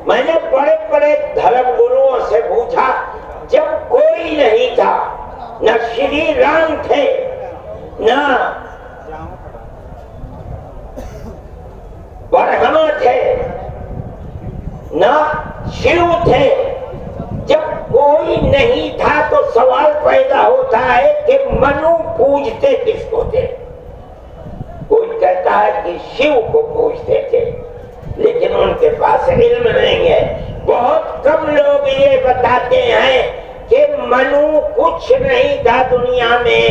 میں نے بڑے بڑے دھرم گروؤں سے پوچھا، جب کوئی نہیں تھا، نہ شری رام تھے، نہ برہما تھے، نہ شیو تھے، جب کوئی نہیں تھا تو سوال پیدا ہوتا ہے کہ منو پوجتے کس کو تھے؟ کوئی کہتا ہے کہ شیو کو پوجتے تھے، لیکن ان کے پاس علم نہیں ہے۔ بہت کم لوگ یہ بتاتے ہیں کہ منو کچھ نہیں تھا دنیا میں،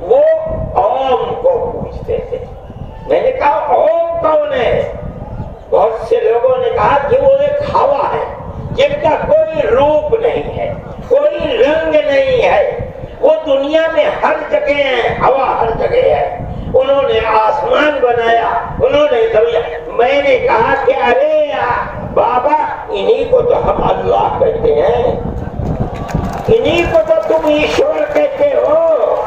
وہ اوم کو پوجتے تھے۔ میں نے کہا اوم کون ہے؟ بہت سے لوگوں نے کہا کہ وہ ایک ہوا ہے جن کا کوئی روپ نہیں ہے، کوئی رنگ نہیں ہے، وہ دنیا میں ہر جگہ ہے، ہوا ہر جگہ ہے، انہوں نے آسمان بنایا، انہوں نے زمین۔ میں نے کہا کہ ارے بابا، انہی کو تو ہم اللہ کہتے ہیں، انہی کو تو تم ایشور کہتے ہو،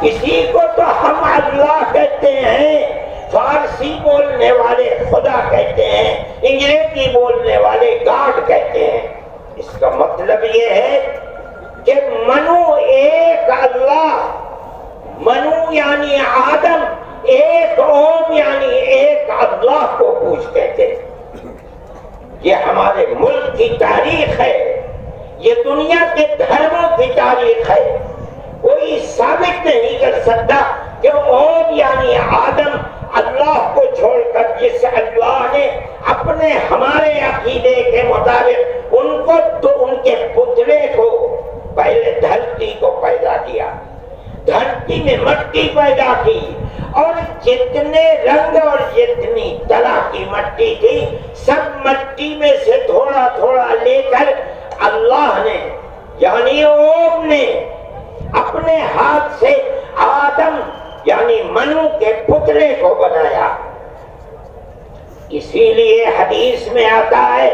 اسی کو تو ہم اللہ کہتے ہیں۔ فارسی بولنے والے خدا کہتے ہیں، انگریزی بولنے والے گاڈ کہتے ہیں۔ اس کا مطلب یہ ہے کہ منو ایک اللہ، منو یعنی آدم، ایک اوم یعنی ایک اللہ کو پوجتے تھے۔ یہ ہمارے ملک کی تاریخ ہے، یہ دنیا کے دھرموں کی تاریخ ہے۔ کوئی ثابت نہیں کر سکتا کہ اوم یعنی آدم اللہ کو چھوڑ کر جس اللہ نے اپنے ہمارے عقیدے کے مطابق ان کو تو ان کے پتلے کو پہلے دھرتی کو پیدا کیا، دھرتی میں مٹی پیدا کی، اور جتنے رنگ اور جتنی طرح کی مٹی تھی سب مٹی میں سے تھوڑا تھوڑا لے کر اللہ نے یعنی اوم نے اپنے ہاتھ سے آدم یعنی منو کے پتلے کو بنایا۔ اسی لیے حدیث میں آتا ہے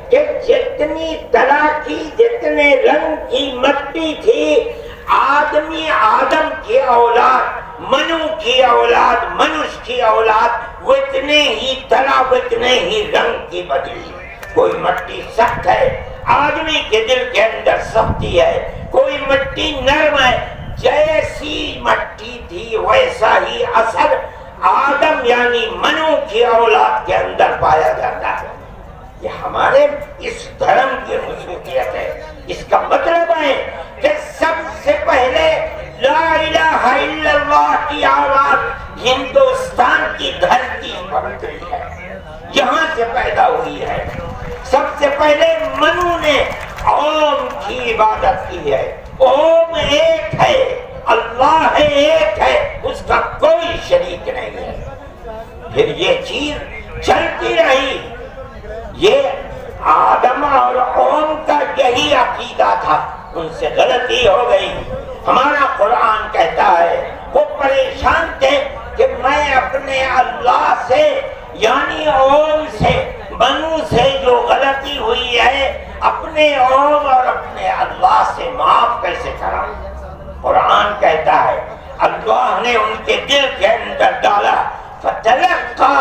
کہ جتنی طرح کی جتنے رنگ کی مٹی تھی، آدمی آدم کی اولاد، منو کی اولاد، منش کی اولاد اتنے ہی طرح اتنے ہی رنگ کی بدلی۔ کوئی مٹی سخت ہے، آدمی کے دل کے اندر سختی ہے، کوئی مٹی نرم ہے، جیسی مٹی تھی ویسا ہی اثر آدم یعنی منو کی اولاد کے اندر پایا جاتا ہے۔ یہ ہمارے اس دھرم کی خصوصیت ہے۔ اس کا مطلب ہے کہ سب سے پہلے لا الہ الا اللہ کی آواز ہندوستان کی دھرتی پر گئی ہے، یہاں سے پیدا ہوئی ہے۔ سب سے پہلے منو نے اوم کی عبادت کی ہے۔ اوم ایک ہے، اللہ ہے، ایک ہے، اس کا کوئی شریک نہیں ہے۔ پھر یہ چیز چلتی رہی۔ یہ آدم اور اوم کا یہی عقیدہ تھا، ان سے غلطی ہو گئی۔ ہمارا قرآن کہتا ہے وہ پریشان تھے کہ میں اپنے اللہ سے یعنی اوم سے، منو سے جو غلطی ہوئی ہے اپنے اوم اور اپنے اللہ سے معاف کیسے کرا۔ قرآن کہتا ہے اللہ نے ان کے دل کے اندر ڈالا، فَتَلَقَّى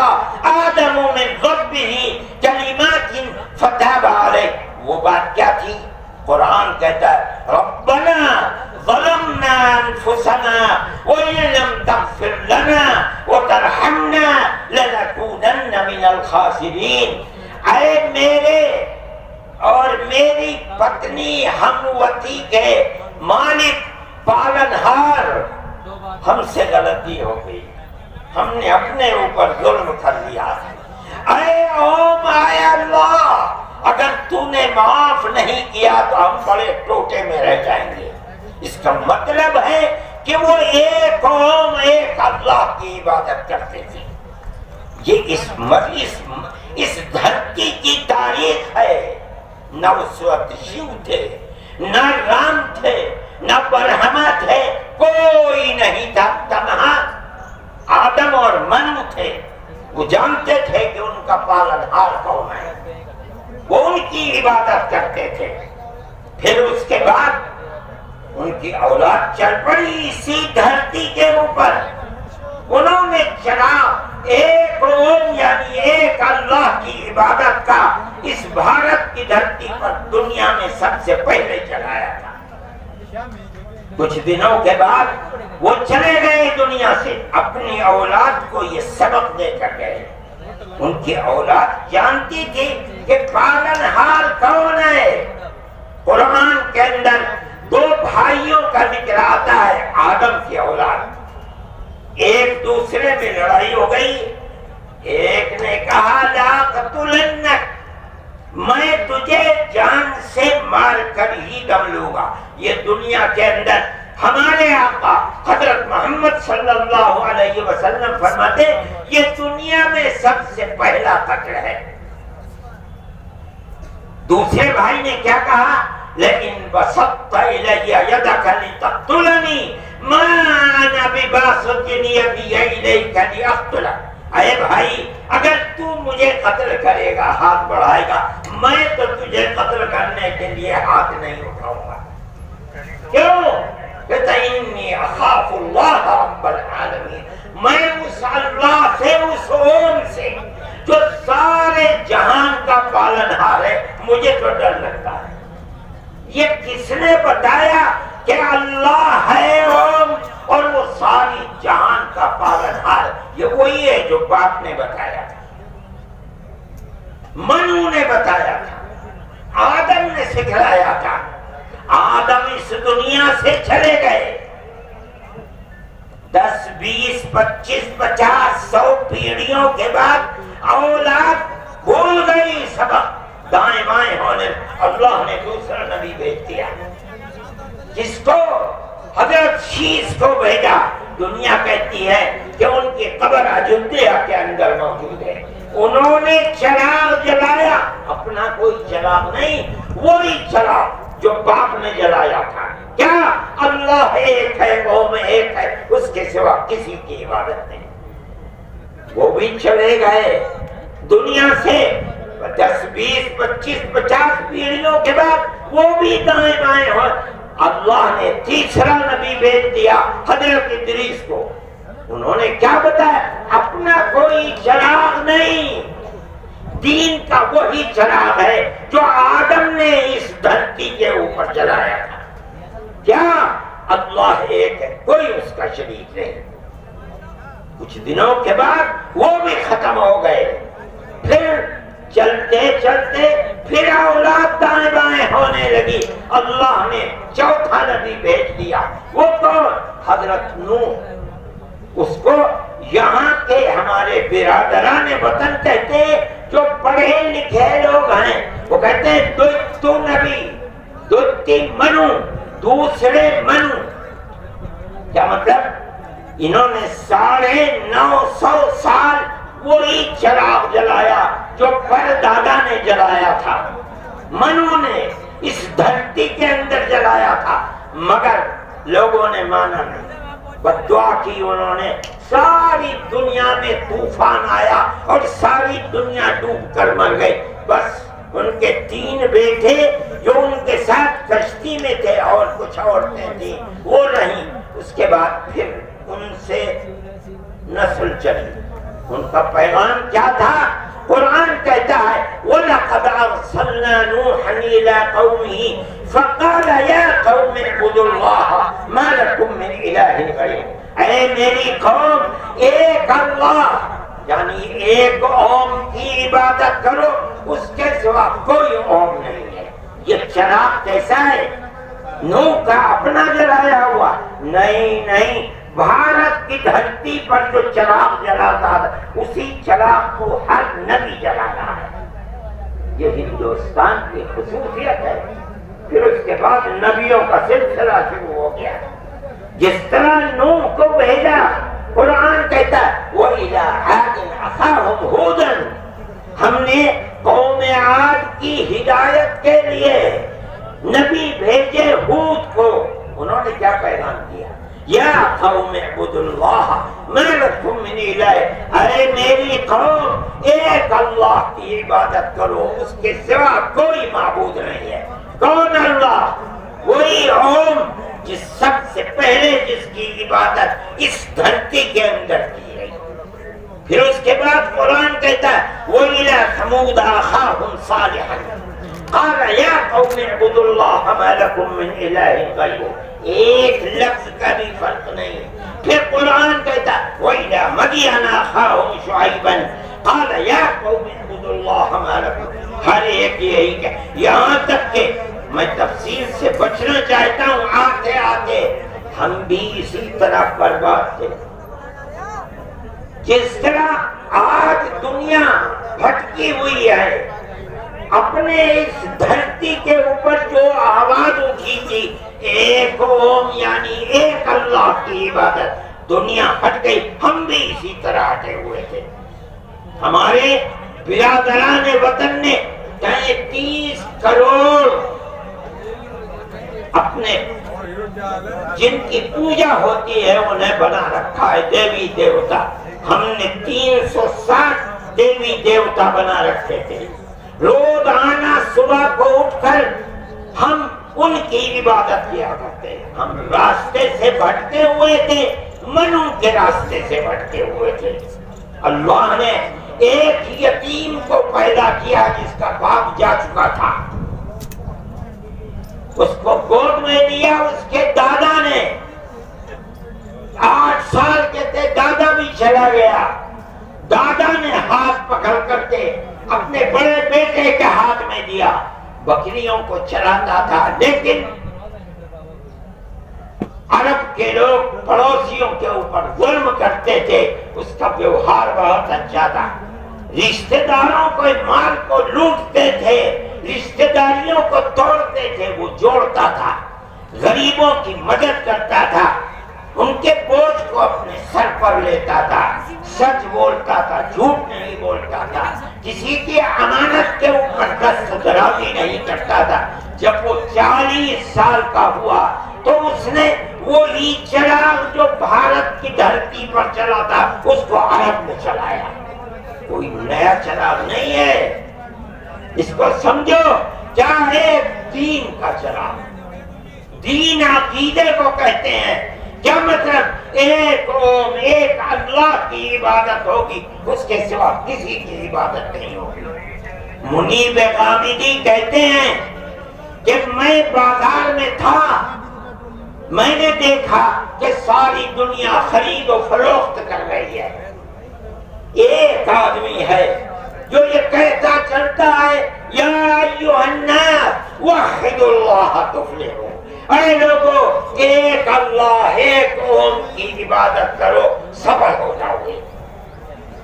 آدَمُ مِن رَبِّهِ كَلِمَاتٍ فَتَابَ عَلَيْهِ۔ وہ بات کیا تھی؟ قرآن کہتا ہے رَبَّنَا ظَلَمْنَا أَنفُسَنَا وَإِن لَّمْ تَغْفِرْ لَنَا وَتَرْحَمْنَا لَنَكُونَنَّ مِنَ الْخَاسِرِينَ۔ اے میرے اور میری پتنی ہموتی کے مالک، پالنہار، ہم سے غلطی ہو گئی، ہم نے اپنے اوپر ظلم کر لیا۔ اے اوم، اے اللہ، اگر تو نے معاف نہیں کیا تو ہم بڑے ٹوٹے میں رہ جائیں گے۔ اس کا مطلب ہے کہ وہ ایک اوم ایک اللہ کی عبادت کرتے تھے۔ یہ اس دھرتی کی تاریخ ہے۔ نہ اس وقت شیو تھے، نہ رام تھے، نہ برہما تھے، کوئی نہیں تھا، تنہا آدم اور منو تھے۔ وہ جانتے تھے کہ ان کا پالنہار کون ہے، وہ ان کی عبادت کرتے تھے۔ پھر اس کے بعد ان کی اولاد چل پڑی اسی دھرتی کے اوپر، انہوں نے چلا ایک اوم یعنی ایک اللہ کی عبادت کا اس سب سے پہلے چلایا تھا۔ کچھ دنوں کے بعد وہ چلے گئے دنیا سے، اپنی اولاد کو یہ سبق دے کر گئے۔ ان کی اولاد جانتی تھی کہ پالن ہار کون ہے۔ قرآن کے اندر دو بھائیوں کا ذکر آتا ہے، آدم کی اولاد، ایک دوسرے میں لڑائی ہو گئی۔ ایک نے کہا لا قتلنک، میں تجھے جان سے مار کر ہی دم لوں گا۔ یہ دنیا کے اندر ہمارے آقا حضرت محمد صلی اللہ علیہ وسلم فرماتے یہ دنیا میں سب سے پہلا قتل ہے۔ دوسرے بھائی نے کیا کہا؟ لیکن بسطت الی یدک لتقتلنی ما انا بباسط یدی الیک لاقتلک۔ اے بھائی اگر تو مجھے قتل کرے گا، ہاتھ بڑھائے گا، میں تو تجھے قتل کرنے کے لیے ہاتھ نہیں اٹھاؤں گا۔ کیوں؟ کہتا انی اخاف اللہ رب العالمین، میں اس اللہ سے، اس اوم سے جو سارے جہان کا پالنہار ہے، مجھے تو ڈر لگتا ہے۔ یہ کس نے بتایا کہ اللہ ہے اوم اور وہ ساری جہان کا پالنہار؟ یہ وہی ہے جو باپ نے بتایا تھا، منو نے بتایا تھا، آدم نے سکھلایا تھا۔ آدم اس دنیا سے چلے گئے، 10 20 25 50 100 پیڑھیوں کے بعد اولاد بھول گئی سبق، دائیں بائیں ہونے۔ اللہ نے دوسرا نبی بھیج دیا جس کو حضرت شیس کو بھیجا۔ دنیا کہتی ہے کہ ان کی قبر اجودھیا کے اندر موجود ہے۔ انہوں نے چراغ جلایا، اپنا کوئی چراغ نہیں، وہی چراغ جو باپ نے جلایا تھا۔ کیا؟ اللہ ایک ہے، قوم ایک ہے، اس کے سوا کسی کی عبادت نہیں۔ وہ بھی چلے گئے دنیا سے 10 20 25 50 پیڑھیوں کے بعد، وہ بھی دائیں بائیں ہو۔ اللہ نے تیسرا نبی بھیج دیا حضرت ادریس کو۔ انہوں نے کیا بتایا؟ اپنا کوئی چراغ نہیں، دین کا وہی چراغ ہے جو آدم نے اس دھرتی کے اوپر جلایا تھا۔ کیا؟ اللہ ایک ہے، کوئی اس کا شریک نہیں۔ کچھ دنوں کے بعد وہ بھی ختم ہو گئے۔ پھر چلتے چلتے پھر اولاد دائیں بائیں ہونے لگی۔ اللہ نے چوتھا نبی بھیج دیا، وہ کون؟ حضرت نوح۔ اس کو یہاں کے ہمارے برادران وطن کہتے ہیں، جو پڑھے لکھے لوگ ہیں، وہ کہتے ہیں دو نبی، دوتی منو، دوسرے منو۔ کیا مطلب؟ انہوں نے 950 سال وہی چراغ جلایا جو پردادا نے جلایا تھا، منو نے اس دھرتی کے اندر جلایا تھا، مگر لوگوں نے مانا نہیں، بد دعا کی انہوں نے۔ ساری دنیا میں طوفان آیا اور ساری دنیا ڈوب کر مر گئی۔ بس ان کے 3 بیٹے جو ان کے ساتھ کشتی میں تھے اور کچھ عورتیں تھیں وہ رہیں۔ اس کے بعد پھر ان سے نسل چلی۔ ان کا پیغام کیا تھا؟ قرآن کہتا ہے وَلَقَدْ أَرْسَلْنَا نُوحًا إِلَىٰ قَوْمِهِ فَقَالَ يَا قَوْمِ اعْبُدُوا اللَّهَ مَا لَكُم مِّنْ إِلَٰهٍ غَيْرُهُ۔ اے میری قوم، ایک اللہ یعنی ایک اوم کی عبادت کرو، اس کے سوا کوئی اوم نہیں ہے۔ یہ چراغ کیسا ہے؟ نوح کا اپنا جلایا ہوا نہیں، بھارت کی دھرتی پر جو چراغ جلاتا تھا اسی چراغ کو ہر نبی جلانا ہے۔ یہ ہندوستان کی خصوصیت ہے۔ پھر اس کے بعد نبیوں کا سلسلہ شروع ہو گیا۔ جس طرح نوح کو بھیجا، قرآن کہتا ہے وَإِلَىٰ عَادٍ أَخَاهُمْ هُودًا، ہم نے قوم عاد کی ہدایت کے لیے نبی بھیجے ہود کو۔ انہوں نے کیا پیغام دیا؟ یا قوم اعبدوا اللہ ما لکم من الہ، اے میری قوم ایک اللہ کی عبادت کرو، اس کے سوا کوئی معبود نہیں ہے۔ کون اللہ؟ وہی اوم جس سب سے پہلے جس کی عبادت اس دھرتی کے اندر کی گئی۔ پھر اس کے بعد قرآن کہتا ہے وَإِلَىٰ ثَمُودَ أَخَاهُمْ صَالِحًا، قال یا قوم اعبدوا اللہ ما لکم من الہ غیرہ، ایک لفظ کا بھی فرق نہیں۔ پھر قرآن کہتا وَإِلَىٰ مَدْيَنَ أَخَاهُمْ شُعَيْبًا قَالَ يَا قَوْمِ اعْبُدُوا اللَّهَ مَا لَكُم، ہر ایک یہی کہ یہاں تک کہ میں تفصیل سے بچنا چاہتا ہوں، آتے آتے ہم بھی اسی طرح برباد تھے۔ جس طرح آج دنیا بھٹکی ہوئی ہے، اپنے اس دھرتی کے اوپر جو آواز اٹھی تھی ایک قوم یعنی ایک اللہ کی عبادت، دنیا ہٹ گئی، ہم بھی اسی طرح ہٹے ہوئے تھے۔ ہمارے برادران وطن نے 33 کروڑ اپنے جن کی پوجا ہوتی ہے انہیں بنا رکھا ہے دیوی دیوتا، ہم نے 360 دیوی دیوتا بنا رکھے تھے۔ روزانہ صبح کو اٹھ کر ہم ان کی عبادت کیا کرتے، ہم راستے سے بھٹکے ہوئے تھے، منو کے راستے سے بھٹکے ہوئے تھے۔ اللہ نے ایک یتیم کو پیدا کیا جس کا باپ جا چکا تھا، اس کو گود میں لیا اس کے دادا نے، 8 سال کے تھے، دادا بھی چلا گیا، دادا نے ہاتھ پکڑ کر کے اپنے بڑے بیٹے کے ہاتھ میں دیا، بکریوں کو چراتا تھا، لیکن عرب کے لوگ پڑوسیوں کے اوپر ظلم کرتے تھے، اس کا ویوہار بہت اچھا تھا، رشتہ داروں کو مال کو لوٹتے تھے، رشتہ داریوں کو توڑتے تھے، وہ جوڑتا تھا، غریبوں کی مدد کرتا تھا، ان کے بوجھ کو اپنے سر پر لیتا تھا، سچ بولتا تھا، جھوٹ نہیں بولتا تھا، کسی کی امانت کے اوپر دست درازی نہیں کرتا تھا۔ جب وہ 40 سال کا ہوا تو اس نے وہی چراغ جو بھارت کی دھرتی پر چلا تھا اس کو عرب میں چلایا، کوئی نیا چراغ نہیں ہے، اس کو سمجھو، کیا ہے دین کا چراغ، دین عقیدے کو کہتے ہیں۔ کیا مطلب؟ ایک قوم ایک اللہ کی عبادت ہوگی، اس کے سوا کسی کی عبادت نہیں ہوگی۔ منیب غامدی کہتے ہیں کہ میں بازار میں تھا، میں نے دیکھا کہ ساری دنیا خرید و فروخت کر رہی ہے، ایک آدمی ہے جو یہ کہتا چلتا ہے یا ایھا الناس وحدوا اللہ تفلحوا، اے لوگوں ایک اللہ ایک قوم کی عبادت کرو سفل ہو جاؤ گے۔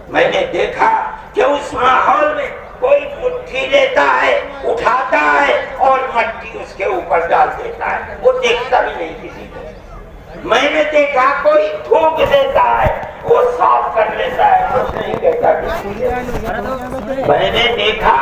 میں نے دیکھا کہ اس ماحول میں کوئی مٹھی لیتا ہے، اٹھاتا ہے اور مٹی اس کے اوپر ڈال دیتا ہے، وہ دیکھتا بھی نہیں کسی کو۔ میں نے دیکھا کوئی تھوک دیتا ہے، وہ صاف کر لیتا ہے، کچھ نہیں کہتا کسی کو۔ میں نے دیکھا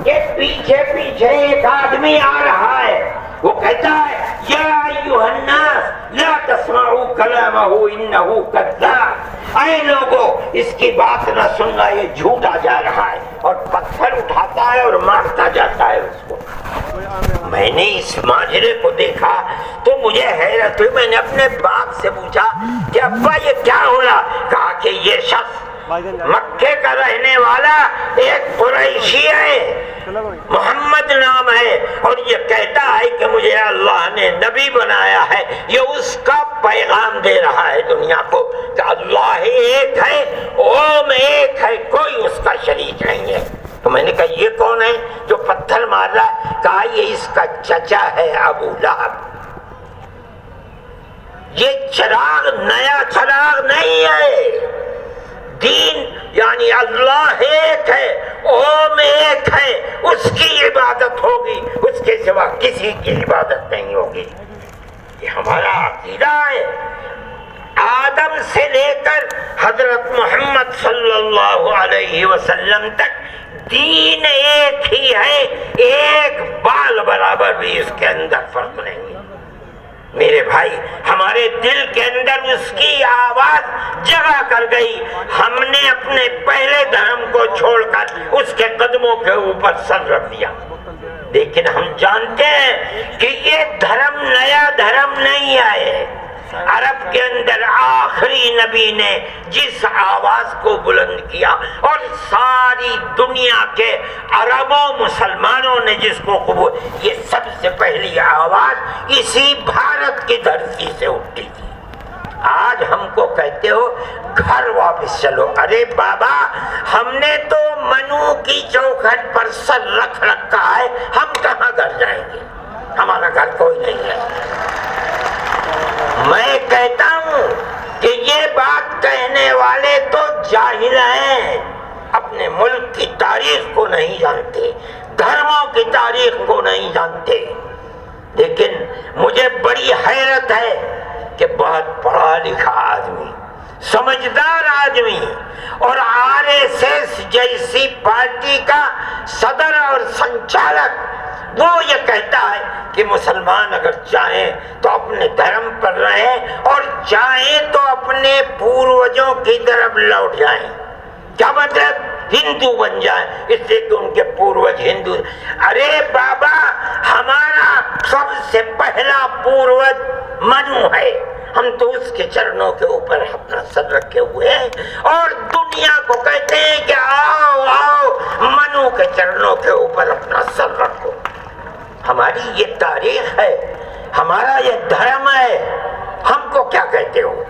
کہ پیچھے پیچھے ایک آدمی آ رہا ہے، وہ کہتا ہے یا ایھا الناس لا تسمعوا کلامہ انہ کذاب، اے لوگوں اس کی بات نہ سننا، یہ جھوٹا جا رہا ہے، اور پتھر اٹھاتا ہے اور مارتا جاتا ہے اس کو۔ میں نے اس ماجرے کو دیکھا تو مجھے حیرت ہوئی، میں نے اپنے باپ سے پوچھا کہ ابا یہ کیا ہو رہا؟ کہا کہ یہ شخص مکے کا رہنے والا ایک قریشی ہے، محمد نام ہے، اور یہ کہتا ہے کہ مجھے اللہ نے نبی بنایا ہے، یہ اس کا پیغام دے رہا ہے دنیا کو کہ اللہ ایک ہے، اوم ایک ہے، کوئی اس کا شریک نہیں ہے۔ تو میں نے کہا یہ کون ہے جو پتھر مار رہا ہے؟ کہا یہ اس کا چچا ہے ابو لہب۔ یہ چراغ نیا چراغ نہیں ہے، دین یعنی اللہ ایک ہے، اوم ایک ہے، اس کی عبادت ہوگی، اس کے سوا کسی کی عبادت نہیں ہوگی۔ یہ ہمارا عقیدہ ہے۔ آدم سے لے کر حضرت محمد صلی اللہ علیہ وسلم تک دین ایک ہی ہے، ایک بال برابر بھی اس کے اندر فرق نہیں ہے۔ میرے بھائی ہمارے دل کے اندر اس کی آواز جگہ کر گئی، ہم نے اپنے پہلے دھرم کو چھوڑ کر اس کے قدموں کے اوپر سر رکھ دیا، لیکن ہم جانتے ہیں کہ یہ دھرم نیا دھرم نہیں آئے، عرب کے اندر آخری نبی نے جس آواز کو بلند کیا اور ساری دنیا کے عربوں مسلمانوں نے جس کو قبول، یہ سب سے پہلی آواز اسی بھارت کی دھرتی سے اٹھی تھی۔ آج ہم کو کہتے ہو گھر واپس چلو، ارے بابا ہم نے تو منو کی چوکھٹ پر سر رکھ رکھا ہے، ہم کہاں گھر جائیں گے؟ ہمارا گھر کوئی نہیں ہے۔ میں کہتا ہوں کہ یہ بات کہنے والے تو جاہل ہیں، اپنے ملک کی تاریخ کو نہیں جانتے، دھرموں کی تاریخ کو نہیں جانتے۔ لیکن مجھے بڑی حیرت ہے کہ بہت پڑھا لکھا آدمی، سمجھدار آدمی اور RSS جیسی پارٹی کا صدر اور سنچالک، وہ یہ کہتا ہے کہ مسلمان اگر چاہیں تو اپنے دھرم پر رہیں اور چاہیں تو اپنے پوروجوں کی طرف لوٹ جائیں۔ کیا مطلب؟ ہندو بن جائیں، اس لیے کہ ان کے پوروج ہندو۔ ارے بابا ہمارا سب سے پہلا پوروج منو ہے، ہم تو اس کے چرنوں کے اوپر اپنا سر رکھے ہوئے ہیں اور دنیا کو کہتے ہیں کہ آؤ آؤ منو کے چرنوں کے اوپر اپنا سر رکھو۔ ہماری یہ تاریخ ہے، ہمارا یہ دھرم ہے، ہم کو کیا کہتے ہو؟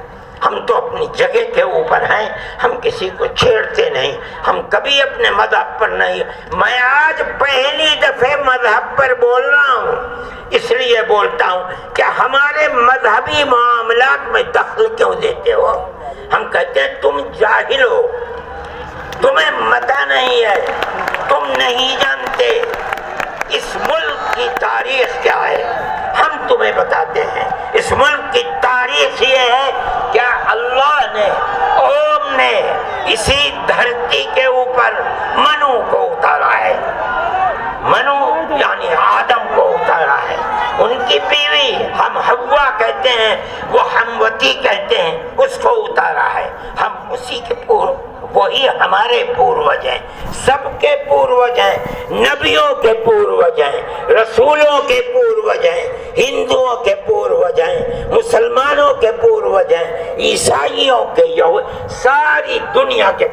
ہم تو اپنی جگہ کے اوپر ہیں، ہم کسی کو چھیڑتے نہیں، ہم کبھی اپنے مذہب پر نہیں۔ میں آج پہلی دفعہ مذہب پر بول رہا ہوں، اس لیے بولتا ہوں کہ ہمارے مذہبی معاملات میں دخل کیوں دیتے ہو؟ ہم کہتے ہیں تم جاہل ہو، تمہیں پتہ نہیں ہے، تم نہیں جانتے اس ملک کی تاریخ کیا ہے۔ ہم تمہیں بتاتے ہیں اس ملک کی تاریخ یہ ہے کہ اللہ نے، اوم نے اسی دھرتی کے اوپر منو کو اتارا ہے۔ منو یعنی آدم کو اتارا ہے، ان کی بیوی ہم حوا کہتے ہیں، وہ ہموتی کہتے ہیں، اس کو اتارا ہے۔ ہم اسی کے وہی ہمارے پوروج ہیں، سب کے پوروج ہیں، نبیوں کے پوروج ہیں، رسولوں کے پوروج ہیں، ہندوؤں کے پوروج ہیں، مسلمانوں کے پوروج ہیں، عیسائیوں کے، ساری دنیا کے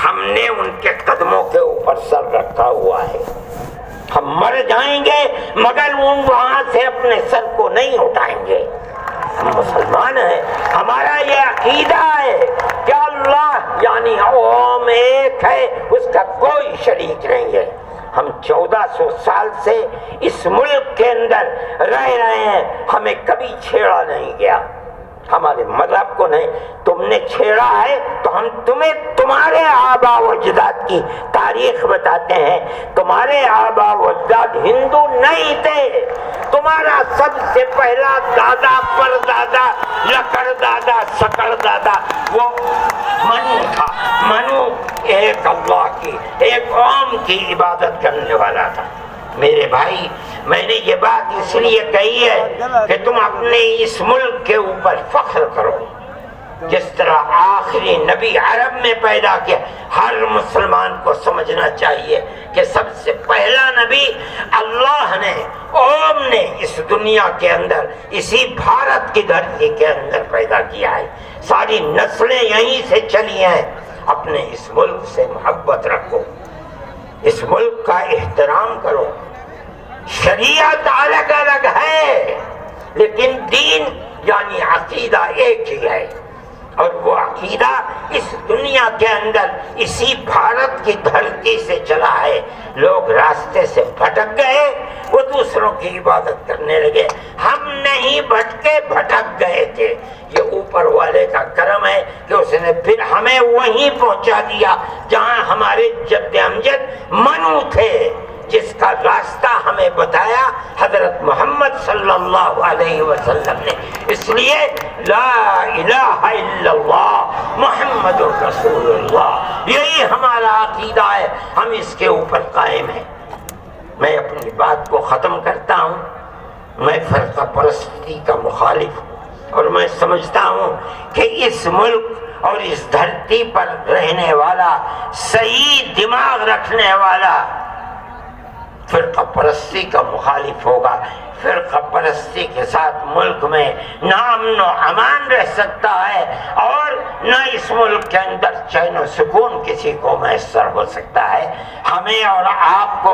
ہم نے ان کے قدموں کے اوپر سر رکھا ہوا ہے۔ ہم مر جائیں گے مگر وہاں سے اپنے سر کو نہیں اٹھائیں گے۔ ہم مسلمان ہیں، ہمارا یہ عقیدہ ہے کہ اللہ یعنی اوم ایک ہے، اس کا کوئی شریک نہیں ہے۔ ہم 1400 سال سے اس ملک کے اندر رہ رہے ہیں، ہمیں کبھی چھیڑا نہیں گیا، ہمارے مذہب کو نہیں۔ تم نے چھیڑا ہے تو ہم تمہیں تمہارے آبا و اجداد کی تاریخ بتاتے ہیں۔ تمہارے آبا و اجداد ہندو نہیں تھے، تمہارا سب سے پہلا دادا پردادا لکڑ دادا سکڑ دادا وہ منو تھا۔ منو ایک اللہ کی، ایک قوم کی عبادت کرنے والا تھا۔ میرے بھائی، میں نے یہ بات اس لیے کہی ہے کہ تم اپنے اس ملک کے اوپر فخر کرو۔ جس طرح آخری نبی عرب میں پیدا کیا، ہر مسلمان کو سمجھنا چاہیے کہ سب سے پہلا نبی اللہ نے، اوم نے اس دنیا کے اندر، اسی بھارت کی دھرتی کے اندر پیدا کیا ہے۔ ساری نسلیں یہیں سے چلی ہیں۔ اپنے اس ملک سے محبت رکھو، اس ملک کا احترام کرو۔ شریعت الگ الگ ہے لیکن دین یعنی عقیدہ ایک ہی ہے، اور وہ عقیدہ اس دنیا کے اندر اسی بھارت کی دھرتی سے چلا ہے۔ لوگ راستے سے بھٹک گئے، وہ دوسروں کی عبادت کرنے لگے، ہم نہیں بھٹکے، بھٹک گئے تھے۔ یہ اوپر والے کا کرم ہے کہ اس نے پھر ہمیں وہیں پہنچا دیا جہاں ہمارے جد امجد منو تھے، جس کا راستہ ہمیں بتایا حضرت محمد صلی اللہ علیہ وسلم نے۔ اس لیے لا الہ الا اللہ محمد الرسول اللہ، یہی ہمارا عقیدہ ہے، ہم اس کے اوپر قائم ہیں۔ میں اپنی بات کو ختم کرتا ہوں۔ میں فرقہ پرستی کا مخالف ہوں اور میں سمجھتا ہوں کہ اس ملک اور اس دھرتی پر رہنے والا، صحیح دماغ رکھنے والا فرقہ پرستی کا مخالف ہوگا، فرقہ پرستی کے ساتھ ملک میں نہ امن و امان رہ سکتا ہے اور نہ اس ملک کے اندر چین و سکون کسی کو میسر ہو سکتا ہے۔ ہمیں اور آپ کو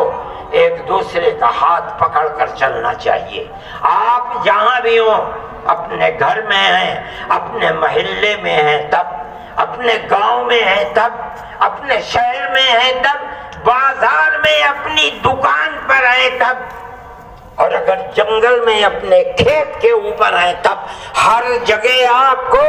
ایک دوسرے کا ہاتھ پکڑ کر چلنا چاہیے۔ آپ جہاں بھی ہوں، اپنے گھر میں ہیں، اپنے محلے میں ہیں تب، اپنے گاؤں میں ہیں تب، اپنے شہر میں ہیں تب، بازار میں اپنی دکان پر ہیں تب، اور اگر جنگل میں اپنے کھیت کے اوپر ہیں تب، ہر جگہ آپ کو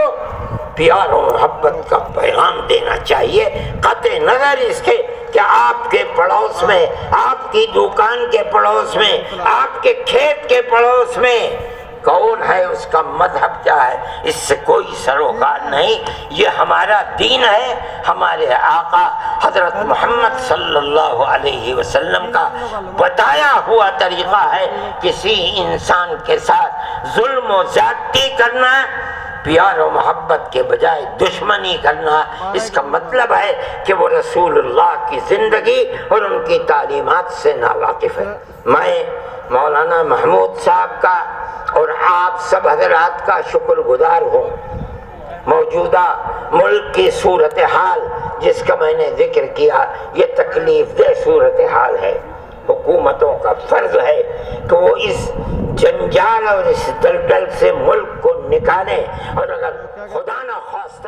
پیار اور محبت کا پیغام دینا چاہیے، قطع نظر اس کے کہ آپ کے پڑوس میں، آپ کی دکان کے پڑوس میں، آپ کے کھیت کے پڑوس میں کون ہے، اس کا مذہب کیا ہے، اس سے کوئی سروکار نہیں۔ یہ ہمارا دین ہے، ہمارے آقا حضرت محمد صلی اللہ علیہ وسلم کا بتایا ہوا طریقہ ہے۔ کسی انسان کے ساتھ ظلم و زیادتی کرنا، پیار و محبت کے بجائے دشمنی کرنا، اس کا مطلب ہے کہ وہ رسول اللہ کی زندگی اور ان کی تعلیمات سے ناواقف ہے۔ میں مولانا محمود صاحب کا اور آپ سب حضرات کا شکر گزار ہوں۔ موجودہ ملک کی صورتحال جس کا میں نے ذکر کیا، یہ تکلیف دہ صورتحال ہے۔ حکومتوں کا فرض ہے کہ وہ اس جنجال اور اس دلدل سے ملک کو نکالیں، اور اگر خدا نہ خواستہ